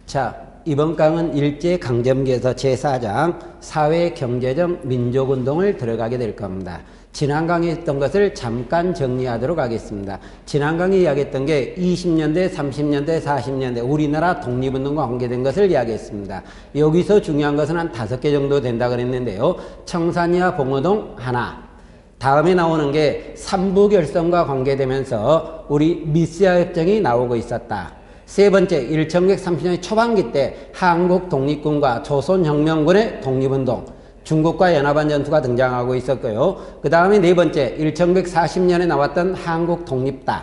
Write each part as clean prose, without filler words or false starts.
자, 이번 강은 일제강점기에서 제4장 사회경제적 민족운동을 들어가게 될 겁니다. 지난 강의에 했던 것을 잠깐 정리하도록 하겠습니다. 지난 강의 이야기했던 게 20년대, 30년대, 40년대 우리나라 독립운동과 관계된 것을 이야기했습니다. 여기서 중요한 것은 한 5개 정도 된다 그랬는데요. 청산리와 봉오동 하나, 다음에 나오는 게 삼부결성과 관계되면서 우리 미스야 협정이 나오고 있었다. 세 번째, 1930년대 초반기 때 한국 독립군과 조선혁명군의 독립운동, 중국과 연합한 전투가 등장하고 있었고요. 그 다음에 네 번째, 1940년에 나왔던 한국 독립당.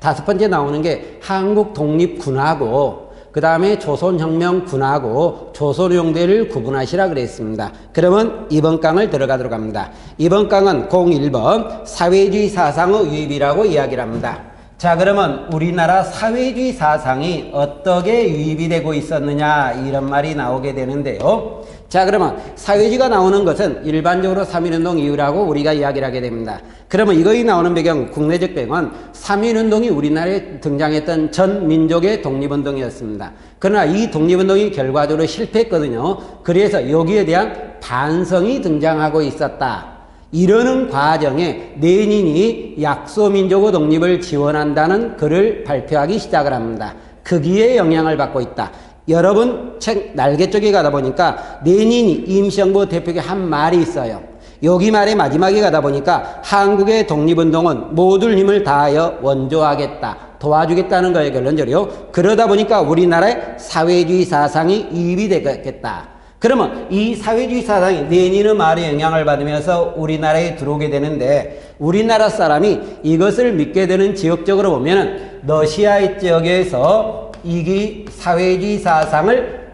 다섯 번째 나오는 게 한국 독립군하고 그 다음에 조선혁명군하고 조선용대를 구분하시라 그랬습니다. 그러면 이번 강을 들어가도록 합니다. 이번 강은 01번 사회주의 사상의 유입이라고 이야기를 합니다. 자, 그러면 우리나라 사회주의 사상이 어떻게 유입이 되고 있었느냐 이런 말이 나오게 되는데요. 자, 그러면 사회주의가 나오는 것은 일반적으로 3.1운동 이후라고 우리가 이야기를 하게 됩니다. 그러면 이거에 나오는 배경, 국내적 배경은 3.1운동이 우리나라에 등장했던 전 민족의 독립운동이었습니다. 그러나 이 독립운동이 결과적으로 실패했거든요. 그래서 여기에 대한 반성이 등장하고 있었다. 이러는 과정에 레닌이 약소민족의 독립을 지원한다는 글을 발표하기 시작을 합니다. 거기에 영향을 받고 있다. 여러분 책 날개 쪽에 가다 보니까 레닌이 임시정부 대표에게 한 말이 있어요. 여기 말의 마지막에 가다 보니까 한국의 독립운동은 모든 힘을 다하여 원조하겠다, 도와주겠다는 거예요, 결론적으로. 그러다 보니까 우리나라의 사회주의 사상이 유입이 되겠다. 그러면 이 사회주의 사상이 레닌의 말에 영향을 받으면서 우리나라에 들어오게 되는데, 우리나라 사람이 이것을 믿게 되는 지역적으로 보면은 러시아 지역에서 이 사회주의 사상을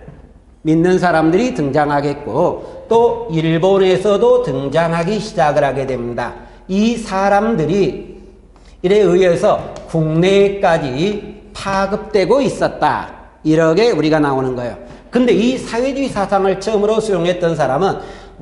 믿는 사람들이 등장하겠고, 또 일본에서도 등장하기 시작을 하게 됩니다. 이 사람들이 이에 의해서 국내까지 파급되고 있었다, 이렇게 우리가 나오는 거예요. 근데 이 사회주의 사상을 처음으로 수용했던 사람은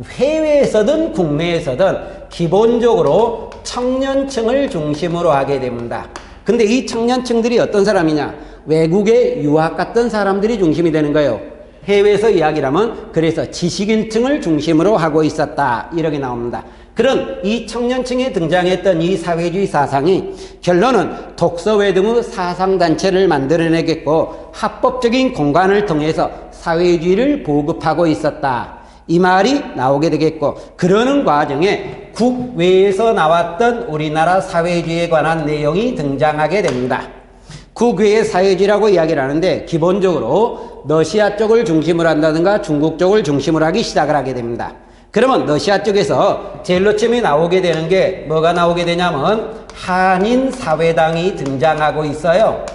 해외에서든 국내에서든 기본적으로 청년층을 중심으로 하게 됩니다. 근데 이 청년층들이 어떤 사람이냐? 외국에 유학 갔던 사람들이 중심이 되는 거예요. 해외에서 이야기를 하면 그래서 지식인층을 중심으로 하고 있었다, 이렇게 나옵니다. 그런 이 청년층에 등장했던 이 사회주의 사상이 결론은 독서회 등의 사상단체를 만들어내겠고 합법적인 공간을 통해서 사회주의를 보급하고 있었다, 이 말이 나오게 되겠고, 그러는 과정에 국외에서 나왔던 우리나라 사회주의에 관한 내용이 등장하게 됩니다. 국외의 사회주의라고 이야기를 하는데 기본적으로 러시아 쪽을 중심으로 한다든가 중국 쪽을 중심으로 하기 시작을 하게 됩니다. 그러면 러시아 쪽에서 제일 처음에 나오게 되는 게 뭐가 나오게 되냐면 한인사회당이 등장하고 있어요.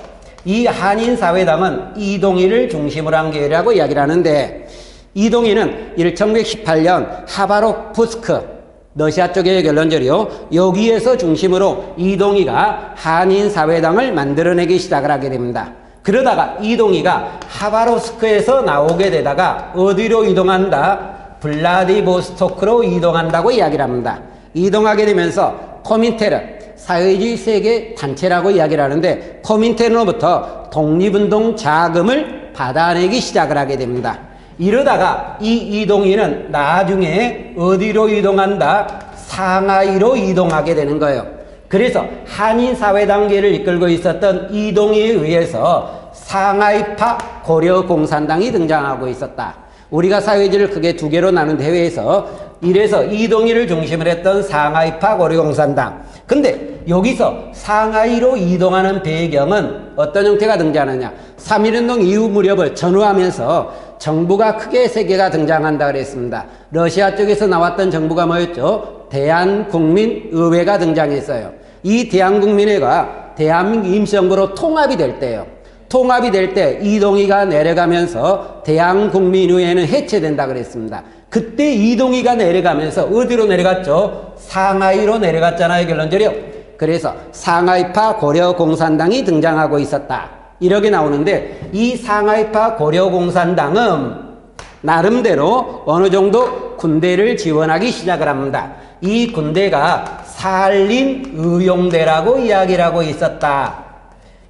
이 한인사회당은 이동희를 중심으로 한 계열이라고 이야기를 하는데, 이동희는 1918년 하바롭스크 러시아 쪽의 결론적으로 여기에서 중심으로 이동희가 한인사회당을 만들어내기 시작을 하게 됩니다. 그러다가 이동희가 하바롭스크에서 나오게 되다가 어디로 이동한다? 블라디보스토크로 이동한다고 이야기를 합니다. 이동하게 되면서 코민테르, 사회주의 세계 단체라고 이야기를 하는데, 코민테르로부터 독립운동 자금을 받아내기 시작을 하게 됩니다. 이러다가 이 이동희는 나중에 어디로 이동한다? 상하이로 이동하게 되는 거예요. 그래서 한인사회단계를 이끌고 있었던 이동희에 의해서 상하이파 고려공산당이 등장하고 있었다. 우리가 사회주의를 크게 두 개로 나눈 대회에서 이래서 이동희를 중심으로 했던 상하이파 고려공산당. 근데 여기서 상하이로 이동하는 배경은 어떤 형태가 등장하느냐? 3.1운동 이후 무렵을 전후하면서 정부가 크게 세 개가 등장한다 그랬습니다. 러시아 쪽에서 나왔던 정부가 뭐였죠? 대한국민의회가 등장했어요. 이 대한국민회가 대한민국 임시정부로 통합이 될 때요. 통합이 될 때 이동희가 내려가면서 대한국민의회는 해체된다 그랬습니다. 그때 이동희가 내려가면서 어디로 내려갔죠? 상하이로 내려갔잖아요, 결론적으로. 그래서 상하이파 고려공산당이 등장하고 있었다, 이렇게 나오는데, 이 상하이파 고려공산당은 나름대로 어느 정도 군대를 지원하기 시작을 합니다. 이 군대가 산림의용대라고 이야기를 하고 있었다.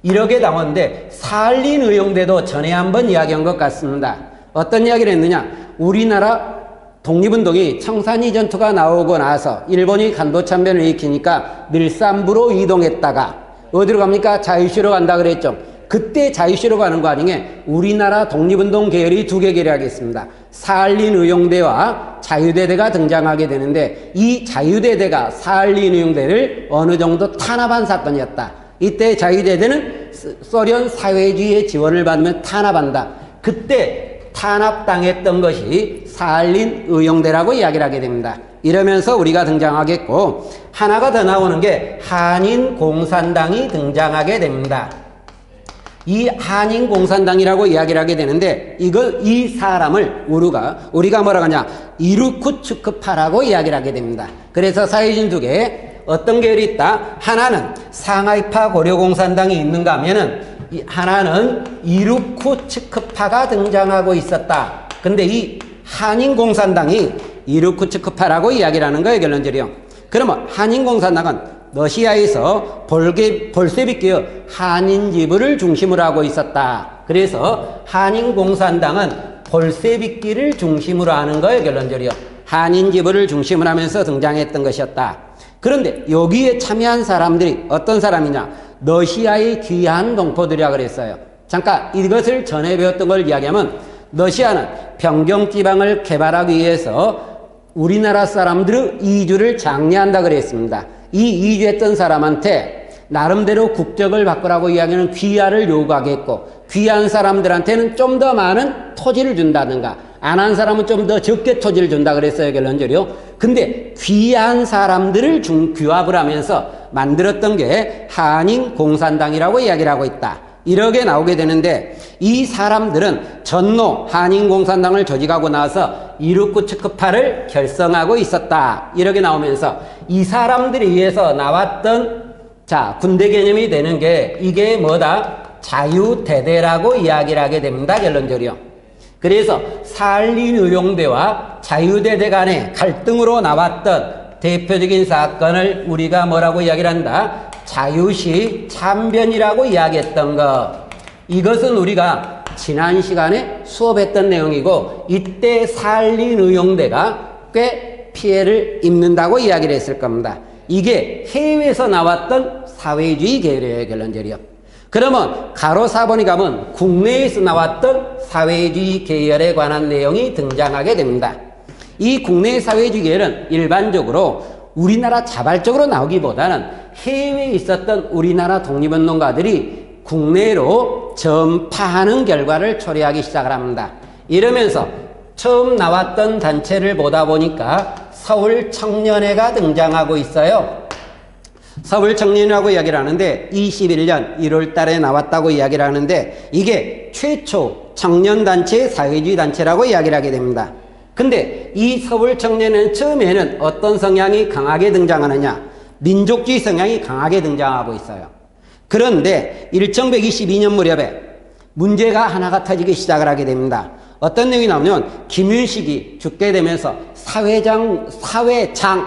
이렇게 나오는데 사할린 의용대도 전에 한번 이야기한 것 같습니다. 어떤 이야기를 했느냐? 우리나라 독립운동이 청산리 전투가 나오고 나서 일본이 간도참변을 일으키니까 밀산부로 이동했다가 어디로 갑니까? 자유시로 간다 그랬죠. 그때 자유시로 가는 거 아니게 우리나라 독립운동 계열이 두 개 계열하겠습니다. 사할린 의용대와 자유대대가 등장하게 되는데 이 자유대대가 사할린 의용대를 어느 정도 탄압한 사건이었다. 이때 자유대대는 소련 사회주의의 지원을 받으면 탄압한다. 그때 탄압당했던 것이 사할린 의용대라고 이야기를 하게 됩니다. 이러면서 우리가 등장하겠고 하나가 더 나오는 게 한인공산당이 등장하게 됩니다. 이 한인공산당이라고 이야기를 하게 되는데 이 사람을 우리가 뭐라고 하냐 이루쿠츠크파라고 이야기를 하게 됩니다. 그래서 사회주의 두 개 어떤 계열이 있다? 하나는 상하이파 고려공산당이 있는가 하면은 하나는 이루쿠츠크파가 등장하고 있었다. 근데 이 한인공산당이 이루쿠츠크파라고 이야기를 하는 거예요, 결론적으로. 그러면 한인공산당은 러시아에서 볼셰비크의 한인 지부를 중심으로 하고 있었다. 그래서 한인공산당은 볼셰비키를 중심으로 하는 거예요, 결론적으로. 한인 지부를 중심으로 하면서 등장했던 것이었다. 그런데 여기에 참여한 사람들이 어떤 사람이냐? 러시아의 귀한 동포들이라고 그랬어요. 잠깐 이것을 전에 배웠던 걸 이야기하면 러시아는 평경지방을 개발하기 위해서 우리나라 사람들의 이주를 장려한다 그랬습니다. 이 이주했던 사람한테 나름대로 국적을 바꾸라고 이야기하는 귀화를 요구하겠고 귀한 사람들한테는 좀 더 많은 토지를 준다든가 안 한 사람은 좀 더 적게 토지를 준다 그랬어요, 결론적으로. 근데 귀한 사람들을 규합을 하면서 만들었던 게 한인공산당이라고 이야기를 하고 있다. 이렇게 나오게 되는데 이 사람들은 전노 한인공산당을 조직하고 나서 이루쿠츠크파를 결성하고 있었다. 이렇게 나오면서 이 사람들에 의해서 나왔던 군대 개념이 되는 게 이게 뭐다? 자유대대라고 이야기를 하게 됩니다, 결론적으로. 그래서 사할린 의용대와 자유대대 간의 갈등으로 나왔던 대표적인 사건을 우리가 뭐라고 이야기를 한다? 자유시 참변이라고 이야기했던 것. 이것은 우리가 지난 시간에 수업했던 내용이고 이때 사할린 의용대가 꽤 피해를 입는다고 이야기를 했을 겁니다. 이게 해외에서 나왔던 사회주의 계열이에요, 결론적으로. 그러면 가로 4번에 가면 국내에서 나왔던 사회주의 계열에 관한 내용이 등장하게 됩니다. 이 국내 사회주의 계열은 일반적으로 우리나라 자발적으로 나오기보다는 해외에 있었던 우리나라 독립운동가들이 국내로 전파하는 결과를 초래하기 시작을 합니다. 이러면서 처음 나왔던 단체를 보다 보니까 서울청년회가 등장하고 있어요. 서울청년이라고 이야기를 하는데 21년 1월 달에 나왔다고 이야기를 하는데 이게 최초 청년단체 사회주의 단체라고 이야기를 하게 됩니다. 근데 이 서울청년회는 처음에는 어떤 성향이 강하게 등장하느냐? 민족주의 성향이 강하게 등장하고 있어요. 그런데 1922년 무렵에 문제가 하나가 터지기 시작을 하게 됩니다. 어떤 내용이 나오면 김윤식이 죽게 되면서 사회장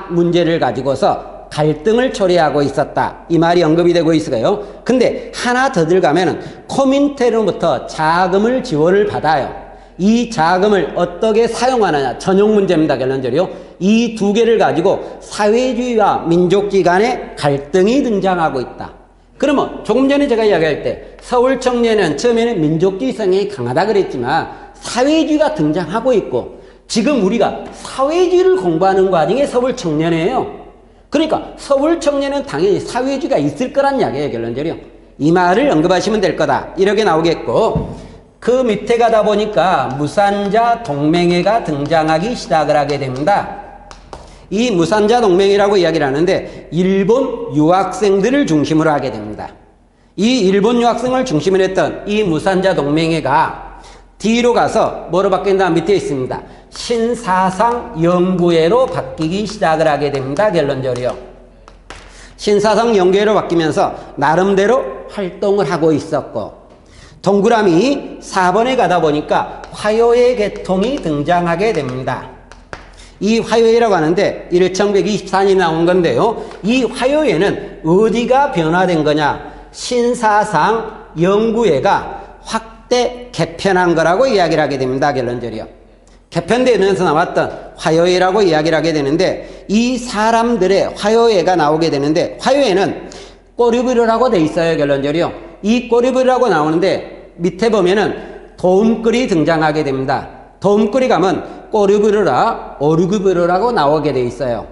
문제를 가지고서 갈등을 초래하고 있었다. 이 말이 언급이 되고 있어요. 근데 하나 더 들어가면은 코민테르로부터 자금을 지원을 받아요. 이 자금을 어떻게 사용하느냐 전용 문제입니다, 결론적으로. 이 두 개를 가지고 사회주의와 민족주의 간의 갈등이 등장하고 있다. 그러면 조금 전에 제가 이야기할 때 서울청년은 처음에는 민족주의 성향이 강하다 그랬지만 사회주의가 등장하고 있고 지금 우리가 사회주의를 공부하는 거 아니게 서울청년회예요. 그러니까 서울청년은 당연히 사회주의가 있을 거란 이야기예요, 결론적으로. 이 말을 언급하시면 될 거다. 이렇게 나오겠고 그 밑에 가다 보니까 무산자 동맹회가 등장하기 시작을 하게 됩니다. 이 무산자 동맹이라고 이야기를 하는데 일본 유학생들을 중심으로 하게 됩니다. 이 일본 유학생을 중심으로 했던 이 무산자 동맹회가 뒤로 가서 뭐로 바뀐다? 밑에 있습니다. 신사상 연구회로 바뀌기 시작을 하게 됩니다, 결론적으로. 신사상 연구회로 바뀌면서 나름대로 활동을 하고 있었고 동그라미 4번에 가다 보니까 화요회 계통이 등장하게 됩니다. 이 화요회라고 하는데 1124년이 나온 건데요. 이 화요회는 어디가 변화된 거냐? 신사상 연구회가 확대 개편한 거라고 이야기를 하게 됩니다. 결론적으로요. 개편되면서 나왔던 화요회라고 이야기를 하게 되는데 이 사람들의 화요회가 나오게 되는데 화요회는 꼬리부리라고 돼 있어요. 결론적으로요. 이 꼬리부리라고 나오는데 밑에 보면은 도움글이 등장하게 됩니다. 도움글이 가면 꼬리부리라, 오르구부리라고 나오게 돼 있어요.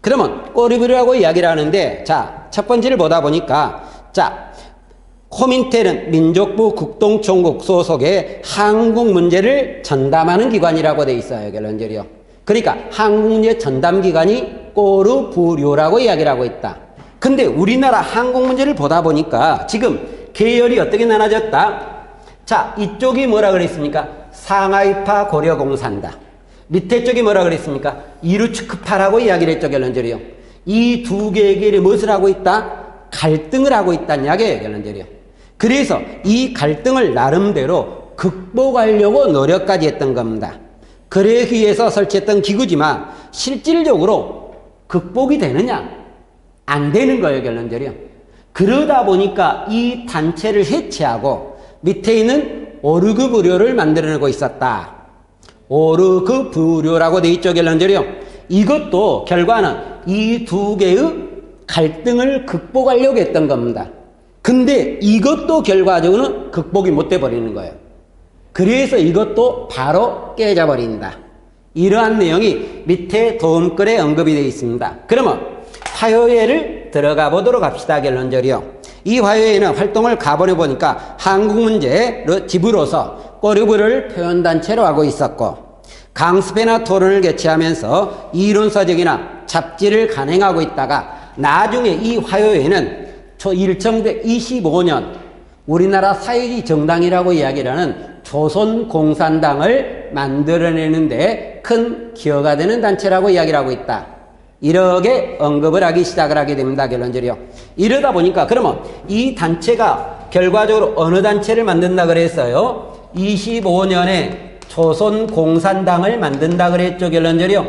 그러면 꼬리부리라고 이야기를 하는데 자, 첫 번째를 보다 보니까 자, 코민텔은 민족부 국동총국 소속의 한국 문제를 전담하는 기관이라고 돼 있어요. 결론적으로요. 그러니까 한국 문제 전담 기관이 꼬르부료라고 이야기를 하고 있다. 근데 우리나라 한국 문제를 보다 보니까 지금 계열이 어떻게 나눠졌다? 자, 이쪽이 뭐라 그랬습니까? 상하이파 고려공산당. 밑에 쪽이 뭐라 그랬습니까? 이루츠크파라고 이야기를 했죠. 결론적으로요. 이 두 개의 계열이 무엇을 하고 있다? 갈등을 하고 있다는 이야기예요. 결론적으로요. 그래서 이 갈등을 나름대로 극복하려고 노력까지 했던 겁니다. 그러기 위해서 설치했던 기구지만 실질적으로 극복이 되느냐? 안 되는 거예요. 결론적으로요. 그러다 보니까 이 단체를 해체하고 밑에 있는 오르그부료를 만들어내고 있었다. 오르그부료라고 돼 있죠. 결론적으로요. 이것도 결과는 이 두 개의 갈등을 극복하려고 했던 겁니다. 근데 이것도 결과적으로는 극복이 못 돼버리는 거예요. 그래서 이것도 바로 깨져버린다. 이러한 내용이 밑에 도움글에 언급이 되어 있습니다. 그러면 화요회를 들어가 보도록 합시다. 결론적으로요. 이 화요회는 활동을 가보려 보니까 한국 문제 집으로서 꼬리부를 표현단체로 하고 있었고 강습회나 토론을 개최하면서 이론서적이나 잡지를 간행하고 있다가 나중에 이 화요회는 1925년 우리나라 사회주의 정당이라고 이야기를 하는 조선공산당을 만들어내는데 큰 기여가 되는 단체라고 이야기를 하고 있다. 이렇게 언급을 하기 시작을 하게 됩니다. 결론적으로요. 이러다 보니까 그러면 이 단체가 결과적으로 어느 단체를 만든다 그랬어요? 25년에 조선공산당을 만든다 그랬죠. 결론적으로요.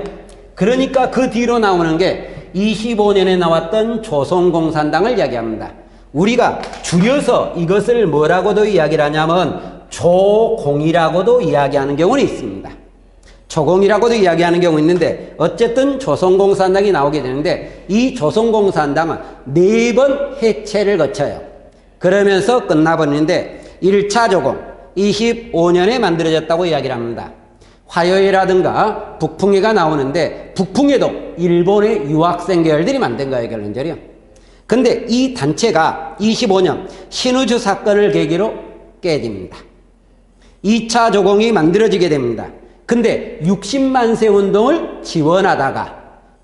그러니까 그 뒤로 나오는 게 25년에 나왔던 조선공산당을 이야기합니다. 우리가 줄여서 이것을 뭐라고도 이야기를 하냐면 조공이라고도 이야기하는 경우는 있습니다. 조공이라고도 이야기하는 경우 있는데 어쨌든 조선공산당이 나오게 되는데 이 조선공산당은 4번 해체를 거쳐요. 그러면서 끝나버리는데 1차 조공 25년에 만들어졌다고 이야기를 합니다. 화요회라든가 북풍회가 나오는데 북풍회도 일본의 유학생 계열들이 만든 거예요. 결론적으로요. 근데 이 단체가 25년 신우주 사건을 계기로 깨집니다. 2차 조공이 만들어지게 됩니다. 근데 60만세 운동을 지원하다가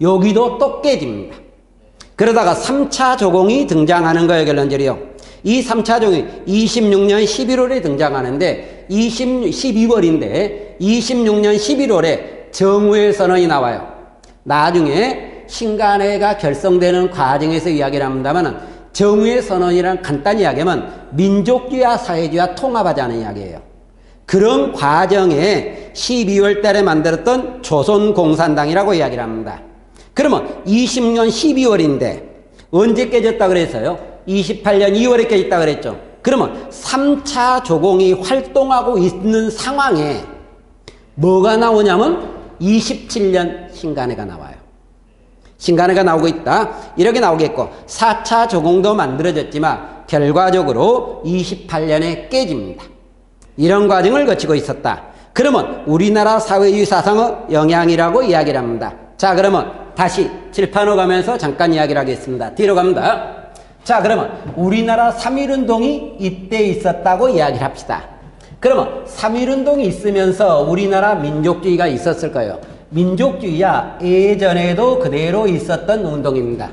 여기도 또 깨집니다. 그러다가 3차 조공이 등장하는 거예요. 결론적으로요. 이 3차 조공이 26년 11월에 등장하는데 12월인데 26년 11월에 정우회 선언이 나와요. 나중에 신간회가 결성되는 과정에서 이야기를 합니다만 정우회 선언이란 간단히 이야기하면 민족주의와 사회주의와 통합하자는 이야기예요. 그런 과정에 12월 달에 만들었던 조선공산당이라고 이야기를 합니다. 그러면 20년 12월인데 언제 깨졌다 그랬어요? 28년 2월에 깨졌다 그랬죠. 그러면 3차 조공이 활동하고 있는 상황에 뭐가 나오냐면 27년 신간회가 나와요. 신간회가 나오고 있다. 이렇게 나오겠고 4차 조공도 만들어졌지만 결과적으로 28년에 깨집니다. 이런 과정을 거치고 있었다. 그러면 우리나라 사회주의 사상의 영향이라고 이야기를 합니다. 자, 그러면 다시 칠판으로 가면서 잠깐 이야기를 하겠습니다. 뒤로 갑니다. 자, 그러면 우리나라 3.1운동이 이때 있었다고 이야기를 합시다. 그러면 3.1운동이 있으면서 우리나라 민족주의가 있었을 거예요. 민족주의야 예전에도 그대로 있었던 운동입니다.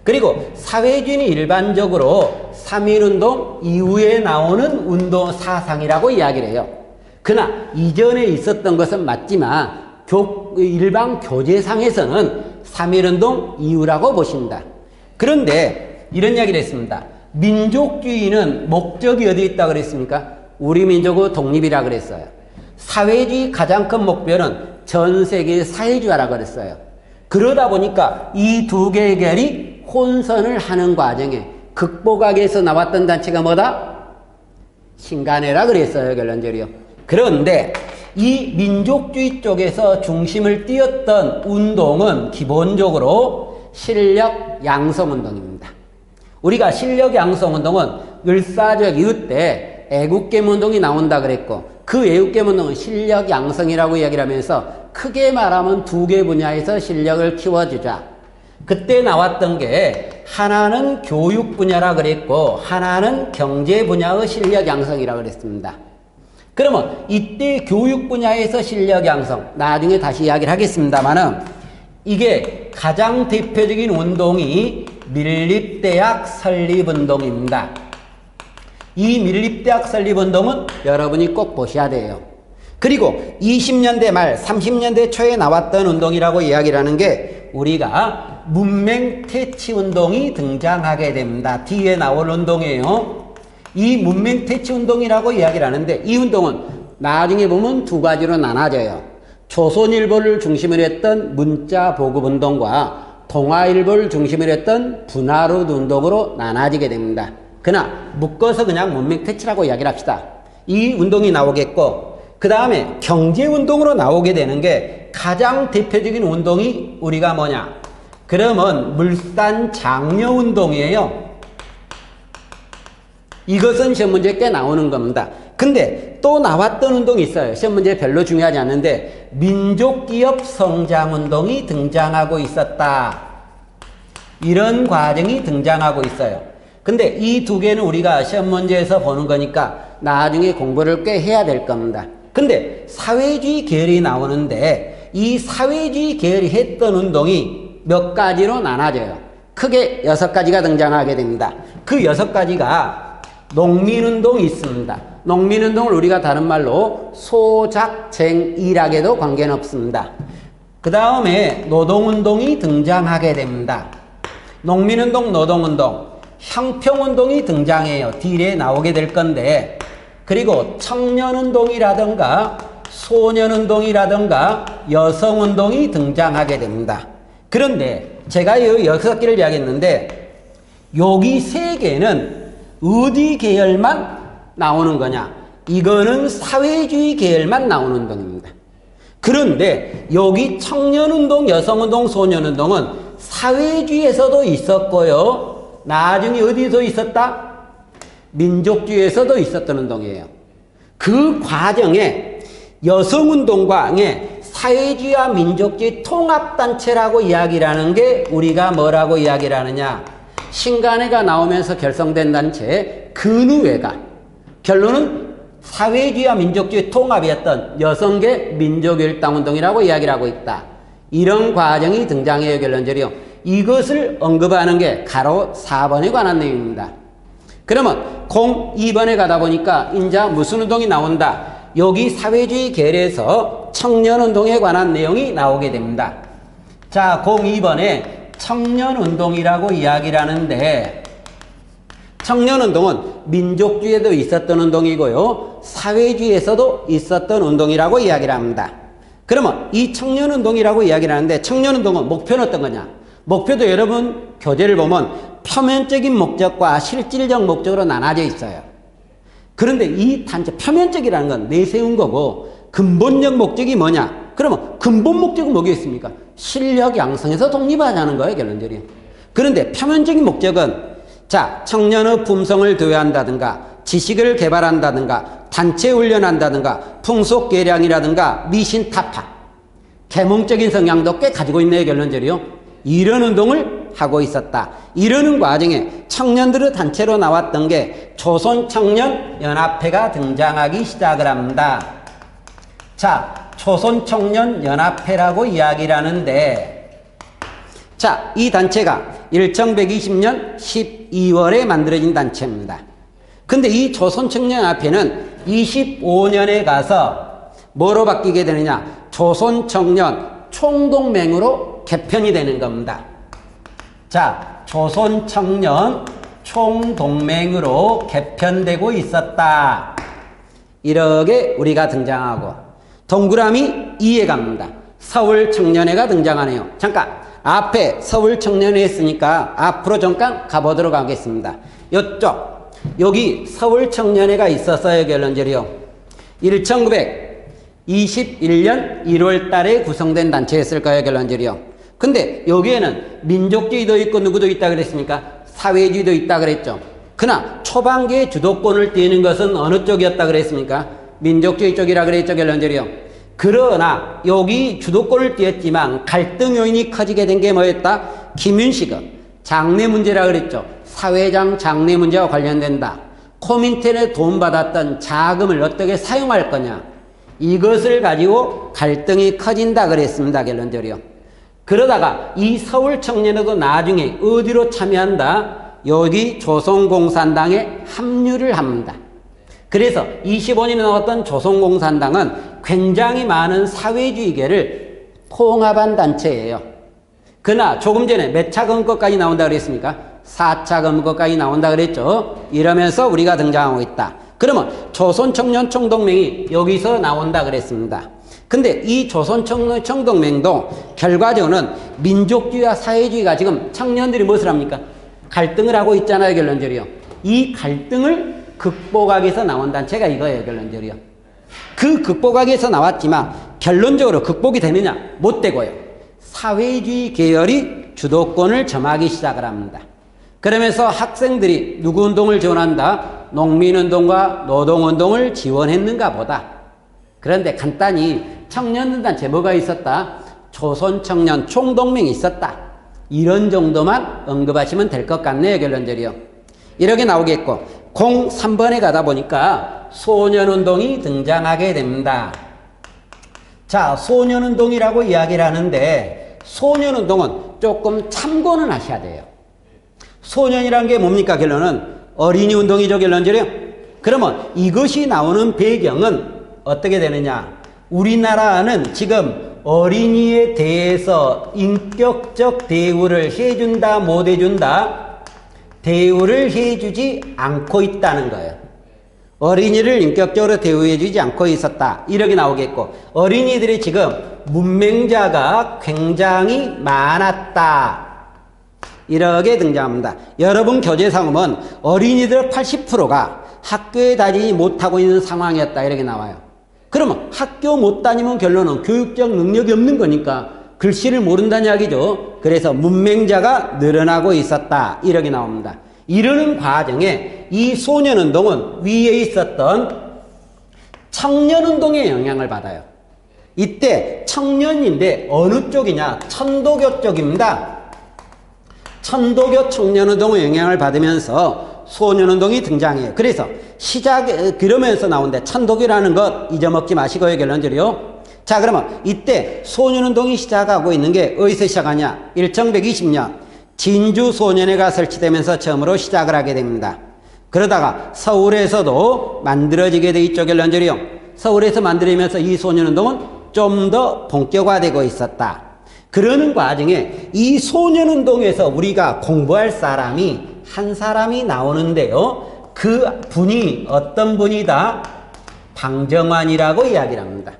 그리고 사회주의는 일반적으로 3.1운동 이후에 나오는 운동 사상이라고 이야기를 해요. 그러나 이전에 있었던 것은 맞지만 일반 교재상에서는 3.1운동 이후라고 보신다. 그런데 이런 이야기를 했습니다. 민족주의는 목적이 어디에 있다고 그랬습니까? 우리 민족의 독립이라고 그랬어요. 사회주의 가장 큰 목표는 전 세계 사회주의라고 그랬어요. 그러다 보니까 이 두 개의 계열이 혼선을 하는 과정에 극복하기에서 나왔던 단체가 뭐다? 신간회라 그랬어요, 결론적으로요. 그런데 이 민족주의 쪽에서 중심을 띄었던 운동은 기본적으로 실력 양성 운동입니다. 우리가 실력 양성 운동은 을사적 이후 때 애국계 운동이 나온다 그랬고, 그 애국계 운동은 실력 양성이라고 이야기를 하면서 크게 말하면 두 개 분야에서 실력을 키워주자. 그때 나왔던 게 하나는 교육 분야라 그랬고 하나는 경제 분야의 실력 양성이라 그랬습니다. 그러면 이때 교육 분야에서 실력 양성, 나중에 다시 이야기를 하겠습니다만은 이게 가장 대표적인 운동이 밀립대학 설립운동입니다. 이 밀립대학 설립운동은 여러분이 꼭 보셔야 돼요. 그리고 20년대 말 30년대 초에 나왔던 운동이라고 이야기를 하는 게 우리가 문맹퇴치운동이 등장하게 됩니다. 뒤에 나올 운동이에요. 이 문맹퇴치운동이라고 이야기를 하는데 이 운동은 나중에 보면 두 가지로 나눠져요. 조선일보를 중심으로 했던 문자보급운동과 동아일보를 중심으로 했던 분하룻 운동으로 나눠지게 됩니다. 그러나 묶어서 그냥 문맹퇴치라고 이야기를 합시다. 이 운동이 나오겠고 그 다음에 경제운동으로 나오게 되는 게 가장 대표적인 운동이 우리가 뭐냐? 그러면 물산장려운동이에요. 이것은 시험 문제에 꽤 나오는 겁니다. 근데 또 나왔던 운동이 있어요. 시험 문제에 별로 중요하지 않는데 민족기업 성장운동이 등장하고 있었다. 이런 과정이 등장하고 있어요. 근데 이 두 개는 우리가 시험 문제에서 보는 거니까 나중에 공부를 꽤 해야 될 겁니다. 근데 사회주의 계열이 나오는데 이 사회주의 계열이 했던 운동이 몇 가지로 나눠져요. 크게 6가지가 등장하게 됩니다. 그 6가지가 농민운동이 있습니다. 농민운동을 우리가 다른 말로 소작쟁일학에도 관계는 없습니다. 그 다음에 노동운동이 등장하게 됩니다. 농민운동, 노동운동, 형평운동이 등장해요. 뒤에 나오게 될 건데 그리고 청년운동이라든가 소년운동이라든가 여성운동이 등장하게 됩니다. 그런데 제가 이 6개를 이야기했는데 여기 3개는 어디 계열만 나오는 거냐? 이거는 사회주의 계열만 나오는 운동입니다. 그런데 여기 청년운동, 여성운동, 소년운동은 사회주의에서도 있었고요. 나중에 어디서 있었다? 민족주의에서도 있었던 운동이에요. 그 과정에 여성운동과 사회주의와 민족주의 통합단체라고 이야기를 하는 게 우리가 뭐라고 이야기를 하느냐? 신간회가 나오면서 결성된 단체 근우회가 결론은 사회주의와 민족주의 통합이었던 여성계 민족일당운동이라고 이야기를 하고 있다. 이런 과정이 등장해요. 결론적으로 이것을 언급하는 게 가로 4번에 관한 내용입니다. 그러면 02번에 가다 보니까 인자 무슨 운동이 나온다. 여기 사회주의 계열에서 청년운동에 관한 내용이 나오게 됩니다. 자, 02번에 청년운동이라고 이야기를 하는데 청년운동은 민족주의에도 있었던 운동이고요. 사회주의에서도 있었던 운동이라고 이야기를 합니다. 그러면 이 청년운동이라고 이야기를 하는데 청년운동은 목표는 어떤 거냐? 목표도 여러분 교재를 보면 표면적인 목적과 실질적 목적으로 나눠져 있어요. 그런데 이 단체 표면적이라는 건 내세운 거고 근본적 목적이 뭐냐? 그러면 근본 목적은 뭐겠습니까? 실력 양성에서 독립하자는 거예요. 결론적으로. 그런데 표면적인 목적은 자, 청년의 품성을 도외한다든가 지식을 개발한다든가 단체 훈련한다든가 풍속 개량이라든가 미신 타파 계몽적인 성향도 꽤 가지고 있네요. 결론적으로. 이런 운동을 하고 있었다. 이러는 과정에 청년들의 단체로 나왔던 게 조선청년연합회가 등장하기 시작을 합니다. 자, 조선청년연합회라고 이야기를 하는데 자, 이 단체가 1120년 12월에 만들어진 단체입니다. 근데 이 조선청년연합회는 25년에 가서 뭐로 바뀌게 되느냐? 조선청년 총동맹으로 개편이 되는 겁니다. 자, 조선청년 총동맹으로 개편되고 있었다. 이렇게 우리가 등장하고 동그라미 2에 갑니다. 서울청년회가 등장하네요. 잠깐, 앞에 서울 청년회 했으니까 앞으로 잠깐 가보도록 하겠습니다. 이쪽 여기 서울 청년회가 있었어요. 결론적으로요. 1921년 1월 달에 구성된 단체였을 거예요. 결론적으로요. 근데 여기에는 민족주의도 있고 누구도 있다 그랬습니까? 사회주의도 있다 그랬죠. 그러나 초반기에 주도권을 띄는 것은 어느 쪽이었다 그랬습니까? 민족주의 쪽이라 그랬죠. 결론적으로요. 그러나 여기 주도권을 띄었지만 갈등 요인이 커지게 된 게 뭐였다? 김윤식은 장래 문제라 그랬죠. 사회장 장래 문제와 관련된다. 코민텔에 도움받았던 자금을 어떻게 사용할 거냐. 이것을 가지고 갈등이 커진다 그랬습니다. 결론적으로요. 그러다가 이 서울 청년회도 나중에 어디로 참여한다? 여기 조선공산당에 합류를 합니다. 그래서 25년에 나왔던 조선공산당은 굉장히 많은 사회주의계를 통합한 단체예요. 그러나 조금 전에 몇 차 검거까지 나온다 그랬습니까? 4차 검거까지 나온다 그랬죠. 이러면서 우리가 등장하고 있다. 그러면 조선청년총동맹이 여기서 나온다 그랬습니다. 근데 이 조선청년총동맹도 결과적으로는 민족주의와 사회주의가 지금 청년들이 무엇을 합니까? 갈등을 하고 있잖아요. 결론적으로요. 이 갈등을 극복하기 위해서 나온 단체가 이거예요. 결론적으로요. 그 극복하기 위해서 나왔지만 결론적으로 극복이 되느냐? 못 되고요. 사회주의 계열이 주도권을 점하기 시작을 합니다. 그러면서 학생들이 누구 운동을 지원한다? 농민운동과 노동운동을 지원했는가 보다. 그런데 간단히 청년단체 뭐가 있었다? 조선청년총동맹이 있었다. 이런 정도만 언급하시면 될 것 같네요. 결론적으로요. 이렇게 나오겠고 03번에 가다 보니까 소년운동이 등장하게 됩니다. 자, 소년운동이라고 이야기를 하는데 소년운동은 조금 참고는 하셔야 돼요. 소년이란 게 뭡니까? 결론은 어린이 운동이죠. 결론적으로요. 그러면 이것이 나오는 배경은 어떻게 되느냐? 우리나라는 지금 어린이에 대해서 인격적 대우를 해준다, 못 해준다? 대우를 해주지 않고 있다는 거예요. 어린이를 인격적으로 대우해주지 않고 있었다. 이렇게 나오겠고 어린이들이 지금 문맹자가 굉장히 많았다. 이렇게 등장합니다. 여러분 교재상음은 어린이들 80%가 학교에 다니지 못하고 있는 상황이었다. 이렇게 나와요. 그러면 학교 못 다니면 결론은 교육적 능력이 없는 거니까 글씨를 모른다는 이야기죠. 그래서 문맹자가 늘어나고 있었다. 이렇게 나옵니다. 이러는 과정에 이 소년운동은 위에 있었던 청년운동의 영향을 받아요. 이때 청년인데 어느 쪽이냐? 천도교 쪽입니다. 천도교 청년운동의 영향을 받으면서 소년운동이 등장해요. 그래서 그러면서 나오는데 천도교라는 것 잊어먹지 마시고요. 결론적으로요. 자, 그러면 이때 소년운동이 시작하고 있는 게 어디서 시작하냐? 1120년 진주소년회가 설치되면서 처음으로 시작을 하게 됩니다. 그러다가 서울에서도 만들어지게 돼 있죠. 결론적으로요. 서울에서 만들어지면서 이 소년운동은 좀 더 본격화되고 있었다. 그러는 과정에 이 소년운동에서 우리가 공부할 사람이 한 사람이 나오는데요. 그 분이 어떤 분이다? 방정환이라고 이야기를 합니다.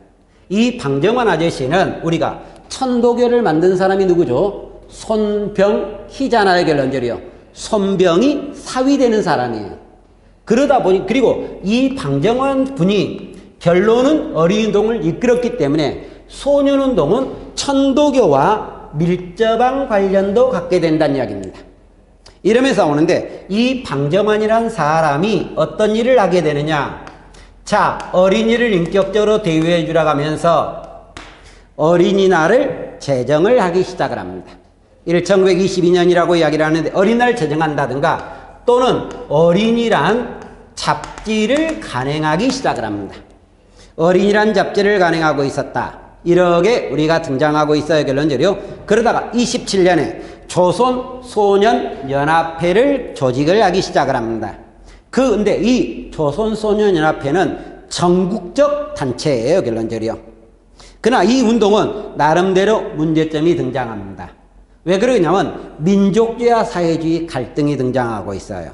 이 방정환 아저씨는 우리가 천도교를 만든 사람이 누구죠? 손병희잖아요. 결론적으로요. 손병이 사위되는 사람이에요. 그러다 보니 그리고 이 방정환 분이 결론은 어린이운동을 이끌었기 때문에 소년운동은 천도교와 밀접한 관련도 갖게 된다는 이야기입니다. 이러면서 오는데 이 방정환이라는 사람이 어떤 일을 하게 되느냐? 자, 어린이를 인격적으로 대우해 주라고 하면서 어린이날을 제정을 하기 시작을 합니다. 1922년이라고 이야기를 하는데 어린이날 제정한다든가 또는 어린이란 잡지를 간행하기 시작을 합니다. 어린이란 잡지를 간행하고 있었다. 이렇게 우리가 등장하고 있어요. 결론적으로요. 그러다가 27년에 조선소년연합회를 조직을 하기 시작을 합니다. 근데 이 조선소년연합회는 전국적 단체예요. 결론적으로요. 그러나 이 운동은 나름대로 문제점이 등장합니다. 왜 그러냐면 민족주의와 사회주의 갈등이 등장하고 있어요.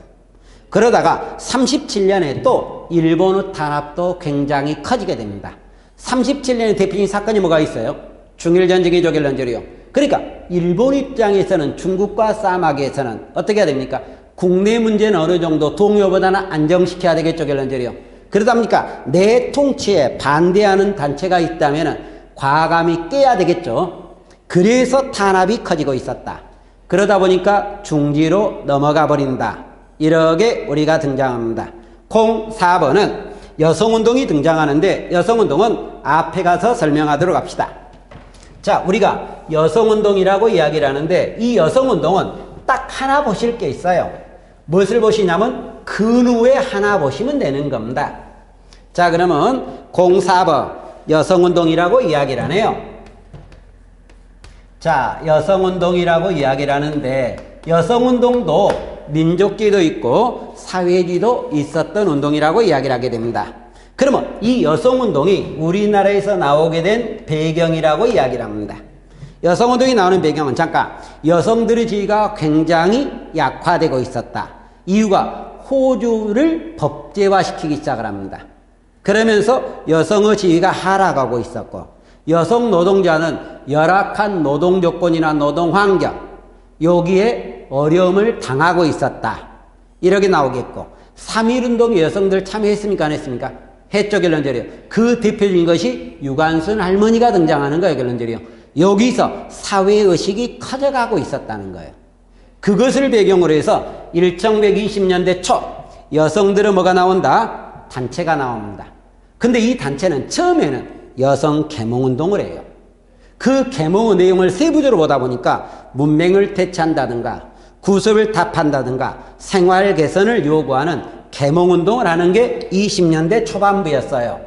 그러다가 37년에 또 일본의 탄압도 굉장히 커지게 됩니다. 37년의 대표적인 사건이 뭐가 있어요? 중일전쟁이죠. 결론적으로요. 그러니까 일본 입장에서는 중국과 싸움하기에서는 어떻게 해야 됩니까? 국내 문제는 어느 정도 동요보다는 안정시켜야 되겠죠, 결론적으로. 그러다 보니까 내 통치에 반대하는 단체가 있다면 과감히 깨야 되겠죠. 그래서 탄압이 커지고 있었다. 그러다 보니까 중지로 넘어가 버린다. 이렇게 우리가 등장합니다. 04번은 여성운동이 등장하는데 여성운동은 앞에 가서 설명하도록 합시다. 자, 우리가 여성운동이라고 이야기를 하는데 이 여성운동은 딱 하나 보실 게 있어요. 무엇을 보시냐면 근후에 하나 보시면 되는 겁니다. 자, 그러면 04번 여성운동이라고 이야기를 하네요. 자, 여성운동이라고 이야기를 하는데 여성운동도 민족주의도 있고 사회주의도 있었던 운동이라고 이야기를 하게 됩니다. 그러면 이 여성운동이 우리나라에서 나오게 된 배경이라고 이야기를 합니다. 여성운동이 나오는 배경은 잠깐 여성들의 지위가 굉장히 약화되고 있었다. 이유가 호주를 법제화시키기 시작을 합니다. 그러면서 여성의 지위가 하락하고 있었고 여성 노동자는 열악한 노동 조건이나 노동 환경 여기에 어려움을 당하고 있었다. 이렇게 나오겠고 3.1운동에 여성들 참여했습니까? 안 했습니까? 했죠, 결론적으로. 그 대표적인 것이 유관순 할머니가 등장하는 거예요, 결론적으로. 여기서 사회의식이 커져가고 있었다는 거예요. 그것을 배경으로 해서 1920년대 초 여성들은 뭐가 나온다? 단체가 나옵니다. 근데 이 단체는 처음에는 여성 계몽운동을 해요. 그 계몽의 내용을 세부적으로 보다 보니까 문맹을 퇴치한다든가 구습을 답한다든가 생활 개선을 요구하는 계몽운동을 하는 게 20년대 초반부였어요.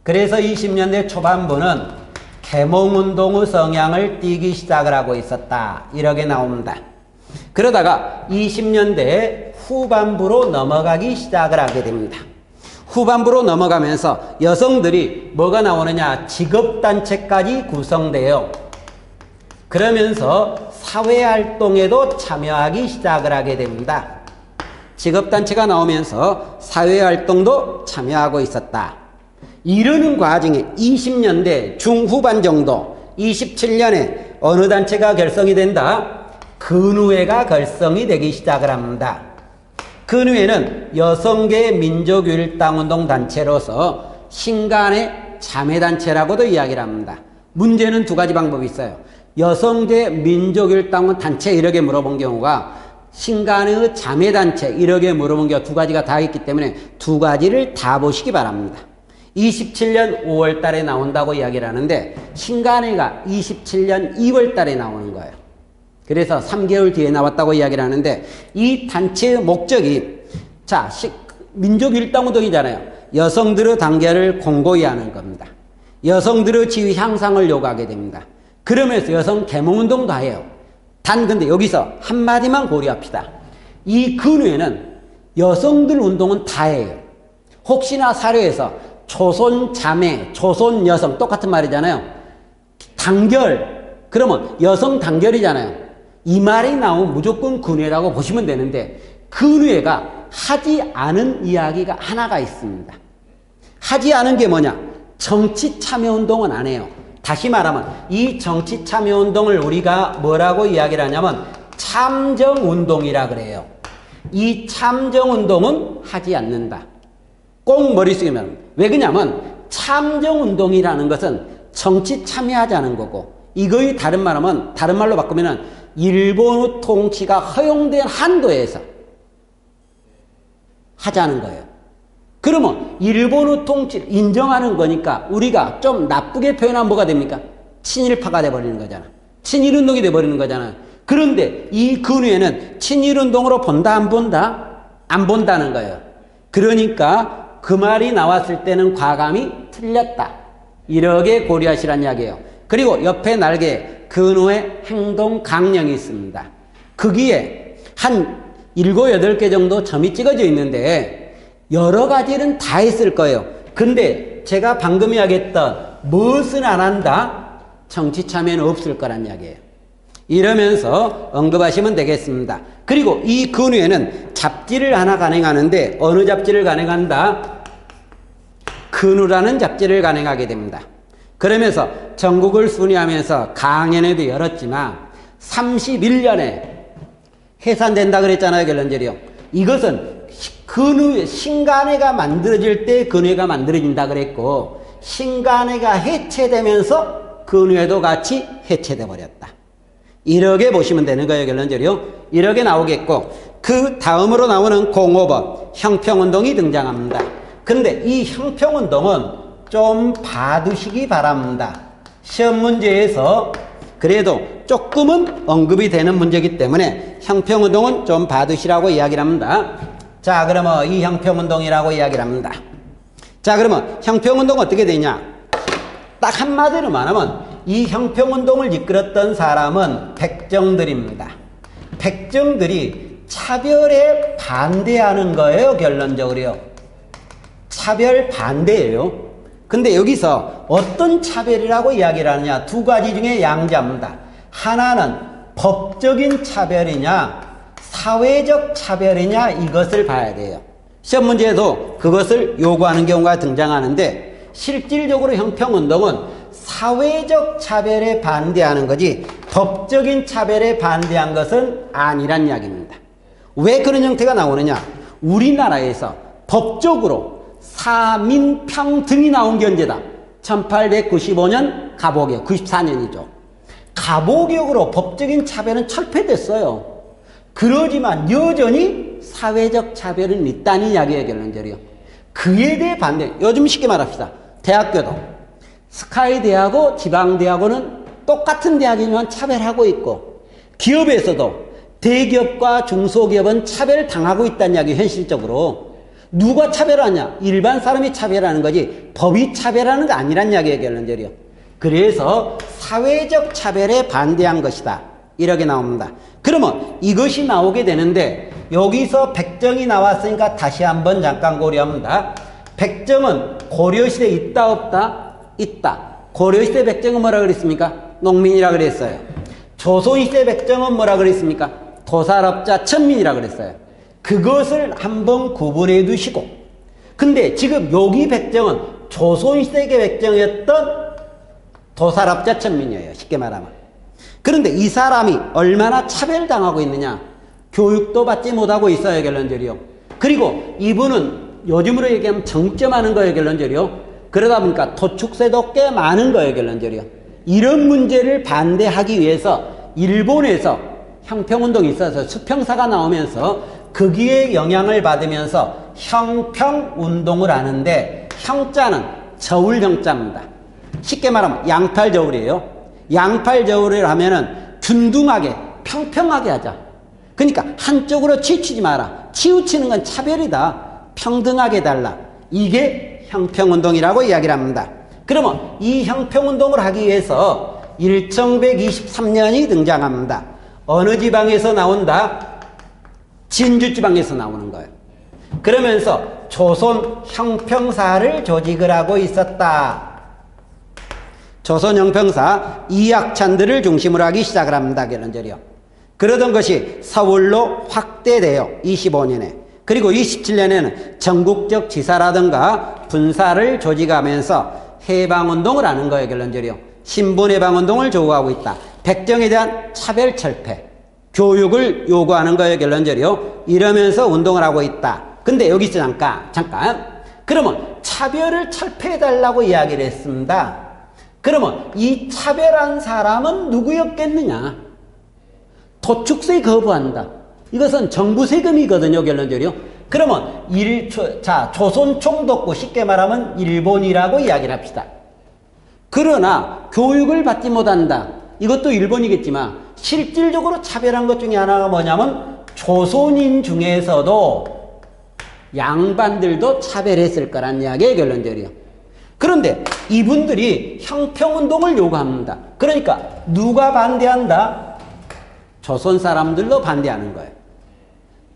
그래서 20년대 초반부는 계몽운동의 성향을 띠기 시작을 하고 있었다. 이렇게 나옵니다. 그러다가 20년대 후반부로 넘어가기 시작을 하게 됩니다. 후반부로 넘어가면서 여성들이 뭐가 나오느냐? 직업단체까지 구성돼요. 그러면서 사회활동에도 참여하기 시작을 하게 됩니다. 직업단체가 나오면서 사회활동도 참여하고 있었다. 이러는 과정에 20년대 중후반 정도 27년에 어느 단체가 결성이 된다? 근후회가 결성이 되기 시작을 합니다. 근후회는 여성계 민족율당운동 단체로서 신간의 자매단체라고도 이야기를 합니다. 문제는 두 가지 방법이 있어요. 여성계 민족율당운 단체 이렇게 물어본 경우가 신간의 자매단체 이렇게 물어본 경우가 두 가지가 다 있기 때문에 두 가지를 다 보시기 바랍니다. 27년 5월 달에 나온다고 이야기를 하는데 신간회가 27년 2월 달에 나오는 거예요. 그래서 3개월 뒤에 나왔다고 이야기를 하는데 이 단체의 목적이 자 민족일당운동이잖아요. 여성들의 단결을 공고히 하는 겁니다. 여성들의 지위 향상을 요구하게 됩니다. 그러면서 여성 계몽운동도 해요. 단 근데 여기서 한마디만 고려합시다. 이 근후에는 여성들 운동은 다 해요. 혹시나 사료에서 조선 자매, 조선 여성 똑같은 말이잖아요. 단결 그러면 여성 단결이잖아요. 이 말이 나오면 무조건 근후회라고 보시면 되는데 근후회가 하지 않은 이야기가 하나가 있습니다. 하지 않은 게 뭐냐? 정치 참여운동은 안 해요. 다시 말하면 이 정치 참여운동을 우리가 뭐라고 이야기를 하냐면 참정운동이라 그래요. 이 참정운동은 하지 않는다. 꼭 머릿속에 면 왜 그러냐면 참정운동이라는 것은 정치 참여하자는 거고 이거의 다른 말로 바꾸면은 일본의 통치가 허용된 한도에서 하자는 거예요. 그러면 일본의 통치를 인정하는 거니까 우리가 좀 나쁘게 표현하면 뭐가 됩니까? 친일파가 돼버리는 거잖아. 친일운동이 돼버리는 거잖아. 그런데 이 근후에는 친일운동으로 본다 안 본다? 안 본다는 거예요. 그러니까 그 말이 나왔을 때는 과감히 틀렸다. 이렇게 고려하시란 이야기예요. 그리고 옆에 날개에 근후의 행동 강령이 있습니다. 거기에 한 7, 8개 정도 점이 찍어져 있는데 여러 가지는 다 했을 거예요. 근데 제가 방금 이야기했던 무엇은 안 한다? 정치 참여는 없을 거란 이야기예요. 이러면서 언급하시면 되겠습니다. 그리고 이 근후에는 잡지를 하나 간행하는데 어느 잡지를 간행한다? 근후라는 잡지를 간행하게 됩니다. 그러면서 전국을 순회하면서 강연회도 열었지만 31년에 해산된다 그랬잖아요, 결론적으로. 이것은 신간회가 만들어질 때 근회가 만들어진다 그랬고, 신간회가 해체되면서 근회도 같이 해체돼 버렸다. 이렇게 보시면 되는 거예요, 결론적으로. 이렇게 나오겠고, 그 다음으로 나오는 05번 형평운동이 등장합니다. 근데 이 형평운동은 좀 봐두시기 바랍니다. 시험 문제에서 그래도 조금은 언급이 되는 문제이기 때문에 형평운동은 좀 봐두시라고 이야기를 합니다. 자, 그러면 이 형평운동이라고 이야기를 합니다. 자, 그러면 형평운동은 어떻게 되냐? 딱 한마디로 말하면 이 형평운동을 이끌었던 사람은 백정들입니다. 백정들이 차별에 반대하는 거예요, 결론적으로요. 차별 반대예요. 근데 여기서 어떤 차별이라고 이야기를 하느냐? 두 가지 중에 양자입니다. 하나는 법적인 차별이냐, 사회적 차별이냐, 이것을 봐야 돼요. 시험 문제에도 그것을 요구하는 경우가 등장하는데, 실질적으로 형평운동은 사회적 차별에 반대하는 거지 법적인 차별에 반대한 것은 아니란 이야기입니다. 왜 그런 형태가 나오느냐? 우리나라에서 법적으로 사민평등이 나온 게 언제다? 1895년 가보개혁, 94년이죠. 가보개혁으로 법적인 차별은 철폐됐어요. 그러지만 여전히 사회적 차별은 있다는 이야기예요, 결론적으로. 그에 대해 반대. 요즘 쉽게 말합시다. 대학교도 스카이대하고 지방대하고는 똑같은 대학이지만 차별하고 있고, 기업에서도 대기업과 중소기업은 차별당하고 있다는 이야기. 현실적으로 누가 차별하냐? 일반 사람이 차별하는 거지 법이 차별하는 거 아니란 이야기예요, 결론적으로. 그래서 사회적 차별에 반대한 것이다, 이렇게 나옵니다. 그러면 이것이 나오게 되는데, 여기서 백정이 나왔으니까 다시 한번 잠깐 고려합니다. 백정은 고려시대에 있다 없다? 있다. 고려시대 백정은 뭐라 그랬습니까? 농민이라 그랬어요. 조선시대 백정은 뭐라 그랬습니까? 도살업자 천민이라 그랬어요. 그것을 한번 구분해 두시고, 근데 지금 여기 백정은 조선시대의 백정이었던 도살업자 천민이에요, 쉽게 말하면. 그런데 이 사람이 얼마나 차별당하고 있느냐? 교육도 받지 못하고 있어요, 결론적으로. 그리고 이분은 요즘으로 얘기하면 정점하는 거예요, 결론적으로. 그러다 보니까 도축세도 꽤 많은 거예요, 결론적으로. 이런 문제를 반대하기 위해서 일본에서 형평운동이 있어서 수평사가 나오면서 거기에 영향을 받으면서 형평운동을 하는데, 형자는 저울형자입니다. 쉽게 말하면 양팔저울이에요. 양팔저울을 하면은 균등하게 평평하게 하자. 그러니까 한쪽으로 치우치지 마라. 치우치는 건 차별이다. 평등하게 달라. 이게 형평운동이라고 이야기를 합니다. 그러면 이 형평운동을 하기 위해서 1123년이 등장합니다. 어느 지방에서 나온다? 진주지방에서 나오는 거예요. 그러면서 조선 형평사를 조직을 하고 있었다. 조선 형평사 이학찬들을 중심으로 하기 시작을 합니다, 결론적으로. 그러던 것이 서울로 확대돼요, 25년에. 그리고 27년에는 전국적 지사라든가 분사를 조직하면서 해방운동을 하는 거예요, 결론적으로. 신분해방운동을 조우하고 있다. 백정에 대한 차별철폐, 교육을 요구하는 거예요, 결론적으로. 이러면서 운동을 하고 있다. 근데 여기서 잠깐. 그러면 차별을 철폐해달라고 이야기를 했습니다. 그러면 이 차별한 사람은 누구였겠느냐? 도축세 거부한다. 이것은 정부 세금이거든요, 결론적으로. 그러면 조선 총독부, 쉽게 말하면 일본이라고 이야기를 합시다. 그러나 교육을 받지 못한다. 이것도 일본이겠지만 실질적으로 차별한 것 중에 하나가 뭐냐면 조선인 중에서도 양반들도 차별했을 거란 이야기예요, 결론적으로. 그런데 이분들이 형평운동을 요구합니다. 그러니까 누가 반대한다? 조선 사람들도 반대하는 거예요.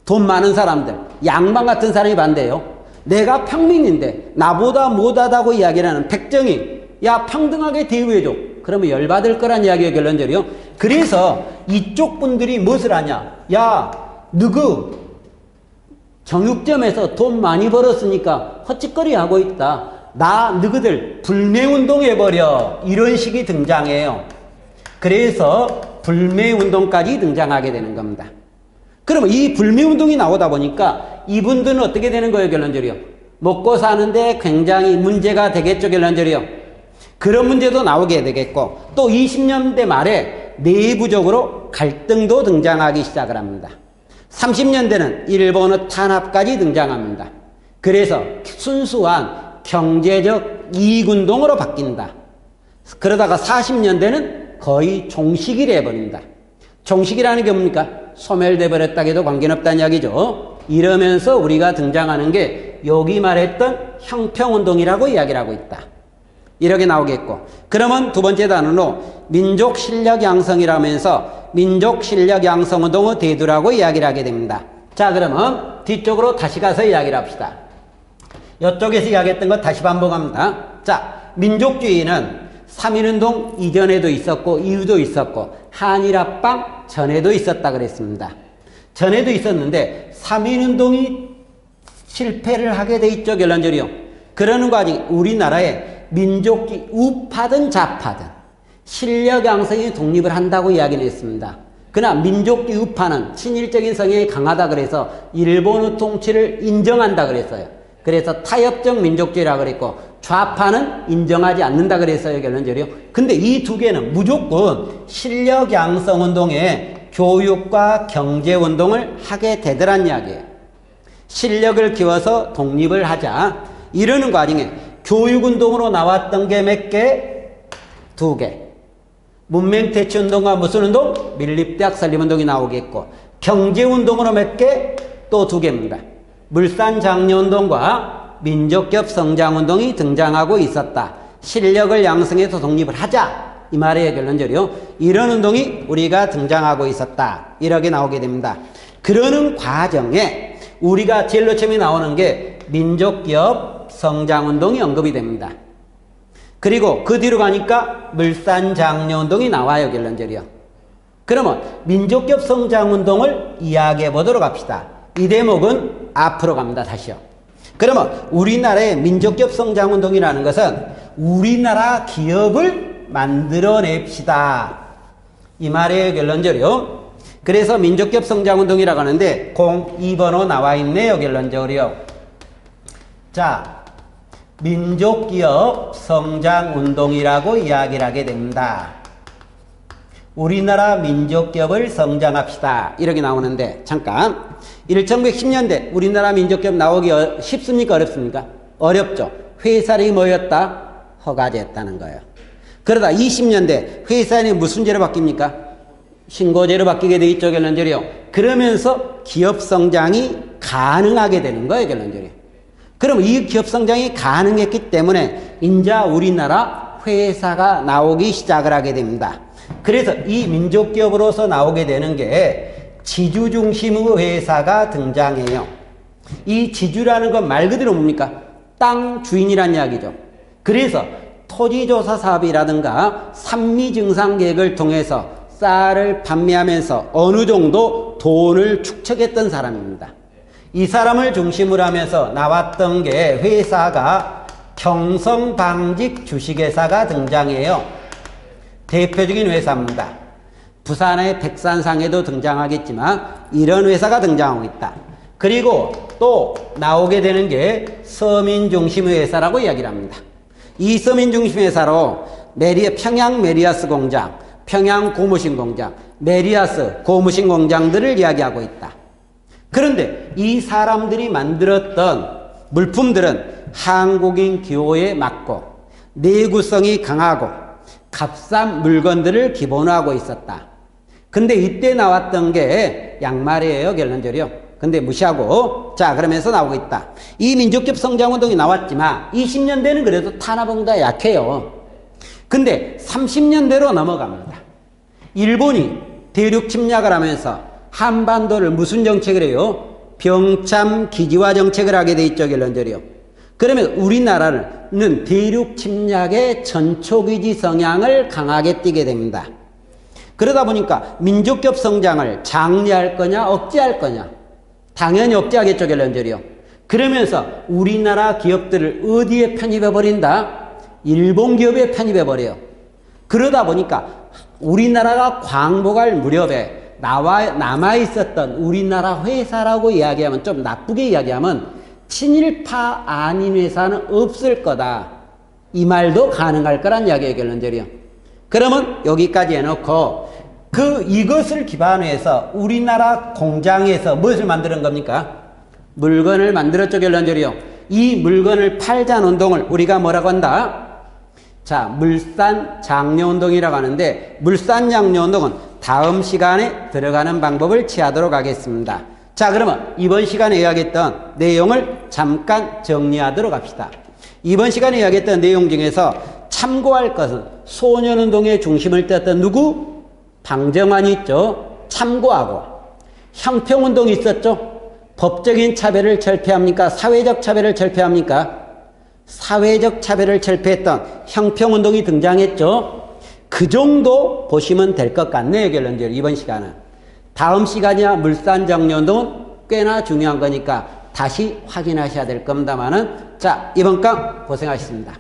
돈 많은 사람들, 양반 같은 사람이 반대해요. 내가 평민인데 나보다 못하다고 이야기를 하는 백정이 야 평등하게 대우해줘. 그러면 열받을 거란 이야기예요, 결론적으로. 그래서 이쪽 분들이 무엇을 하냐? 야, 너그 정육점에서 돈 많이 벌었으니까 헛짓거리 하고 있다. 나 너희들 불매운동해버려 이런 식이 등장해요. 그래서 불매운동까지 등장하게 되는 겁니다. 그러면 이 불매운동이 나오다 보니까 이분들은 어떻게 되는 거예요, 결론적으로? 먹고 사는데 굉장히 문제가 되겠죠, 결론적으로. 그런 문제도 나오게 되겠고, 또 20년대 말에 내부적으로 갈등도 등장하기 시작을 합니다. 30년대는 일본의 탄압까지 등장합니다. 그래서 순수한 경제적 이익운동으로 바뀐다. 그러다가 40년대는 거의 종식이 돼버린다. 종식이라는 게 뭡니까? 소멸돼 버렸다 해도 관계는 없다는 이야기죠. 이러면서 우리가 등장하는 게 여기 말했던 형평운동이라고 이야기를 하고 있다. 이렇게 나오겠고, 그러면 두 번째 단어로 민족 실력 양성이라면서 민족 실력 양성 운동의 대두라고 이야기를 하게 됩니다. 자, 그러면 뒤쪽으로 다시 가서 이야기를 합시다. 이쪽에서 이야기했던 거 다시 반복합니다. 자, 민족주의는 3.1운동 이전에도 있었고 이후도 있었고 한일합방 전에도 있었다 그랬습니다. 전에도 있었는데 3.1운동이 실패를 하게 돼 있죠, 결론적으로. 그러는 과정이 우리나라에 민족주의 우파든 좌파든 실력 양성이 독립을 한다고 이야기를 했습니다. 그러나 민족주의 우파는 친일적인 성향이 강하다 그래서 일본의 통치를 인정한다 그랬어요. 그래서 타협적 민족주의라고 그랬고, 좌파는 인정하지 않는다 그랬어요, 결론적으로. 근데 이 두 개는 무조건 실력 양성 운동에 교육과 경제 운동을 하게 되더란 이야기예요. 실력을 키워서 독립을 하자. 이러는 과정에 교육 운동으로 나왔던 게 몇 개? 두 개. 문맹퇴치 운동과 무슨 운동? 밀립대학 설립운동이 나오겠고, 경제 운동으로 몇 개? 또 두 개입니다. 물산장려운동과 민족협 성장운동이 등장하고 있었다. 실력을 양성해서 독립을 하자. 이 말이에요, 결론적으로. 이런 운동이 우리가 등장하고 있었다. 이렇게 나오게 됩니다. 그러는 과정에 우리가 제일 처음에 나오는 게 민족협 성장운동이 언급이 됩니다. 그리고 그 뒤로 가니까 물산장려운동이 나와요, 결론적으로. 그러면 민족협 성장운동을 이야기해 보도록 합시다. 이 대목은 앞으로 갑니다, 다시요. 그러면 우리나라의 민족협 성장운동이라는 것은 우리나라 기업을 만들어냅시다. 이 말이에요, 결론적으로. 그래서 민족협 성장운동이라고 하는데 02번호 나와 있네요, 결론적으로. 자, 민족기업 성장운동이라고 이야기를 하게 됩니다. 우리나라 민족기업을 성장합시다. 이렇게 나오는데, 잠깐. 1910년대 우리나라 민족기업 나오기 쉽습니까? 어렵습니까? 어렵죠. 회사들이 뭐였다? 허가제였다는 거예요. 그러다 20년대 회사는 무슨 제로 바뀝니까? 신고제로 바뀌게 돼 있죠, 결론적으로. 그러면서 기업 성장이 가능하게 되는 거예요, 결론적으로. 그럼 이 기업 성장이 가능했기 때문에 인자 우리나라 회사가 나오기 시작을 하게 됩니다. 그래서 이 민족기업으로서 나오게 되는 게 지주 중심의 회사가 등장해요. 이 지주라는 건 말 그대로 뭡니까? 땅 주인이란 이야기죠. 그래서 토지조사 사업이라든가 산미증상 계획을 통해서 쌀을 판매하면서 어느 정도 돈을 축적했던 사람입니다. 이 사람을 중심으로 하면서 나왔던 게 회사가 경성방직 주식회사가 등장해요. 대표적인 회사입니다. 부산의 백산상에도 등장하겠지만 이런 회사가 등장하고 있다. 그리고 또 나오게 되는 게 서민중심의 회사라고 이야기를 합니다. 이 서민중심의 회사로 평양 메리아스 공장, 평양 고무신 공장, 메리아스 고무신 공장들을 이야기하고 있다. 그런데 이 사람들이 만들었던 물품들은 한국인 기호에 맞고 내구성이 강하고 값싼 물건들을 기본으로 하고 있었다. 근데 이때 나왔던 게 양말이에요, 결론적으로. 근데 무시하고, 자, 그러면서 나오고 있다. 이 민족협 성장운동이 나왔지만 20년대는 그래도 탄압보다 약해요. 근데 30년대로 넘어갑니다. 일본이 대륙 침략을 하면서 한반도를 무슨 정책을 해요? 병참 기지화 정책을 하게 돼 있죠, 결론적으로. 그러면 우리나라는 대륙 침략의 전초기지 성향을 강하게 띠게 됩니다. 그러다 보니까 민족협 성장을 장려할 거냐 억제할 거냐? 당연히 억제하겠죠, 결론적으로. 그러면서 우리나라 기업들을 어디에 편입해버린다? 일본 기업에 편입해버려요. 그러다 보니까 우리나라가 광복할 무렵에 남아있었던 우리나라 회사라고 이야기하면, 좀 나쁘게 이야기하면 친일파 아닌 회사는 없을 거다. 이 말도 가능할 거란 이야기예요, 결론적으로. 그러면 여기까지 해놓고 이것을 기반으로 해서 우리나라 공장에서 무엇을 만드는 겁니까? 물건을 만들었죠, 결론적으로. 이 물건을 팔자는 운동을 우리가 뭐라고 한다? 자, 물산장려운동이라고 하는데, 물산장려운동은 다음 시간에 들어가는 방법을 취하도록 하겠습니다. 자, 그러면 이번 시간에 이야기했던 내용을 잠깐 정리하도록 합시다. 이번 시간에 이야기했던 내용 중에서 참고할 것은 소년운동의 중심을 떴던 누구? 방정환이 있죠. 참고하고. 형평운동이 있었죠. 법적인 차별을 철폐합니까? 사회적 차별을 철폐합니까? 사회적 차별을 철폐했던 형평운동이 등장했죠. 그 정도 보시면 될 것 같네요, 결론적으로 이번 시간은. 다음 시간이야 물산장려운동은 꽤나 중요한 거니까 다시 확인하셔야 될 겁니다만은, 자, 이번 강 고생하셨습니다.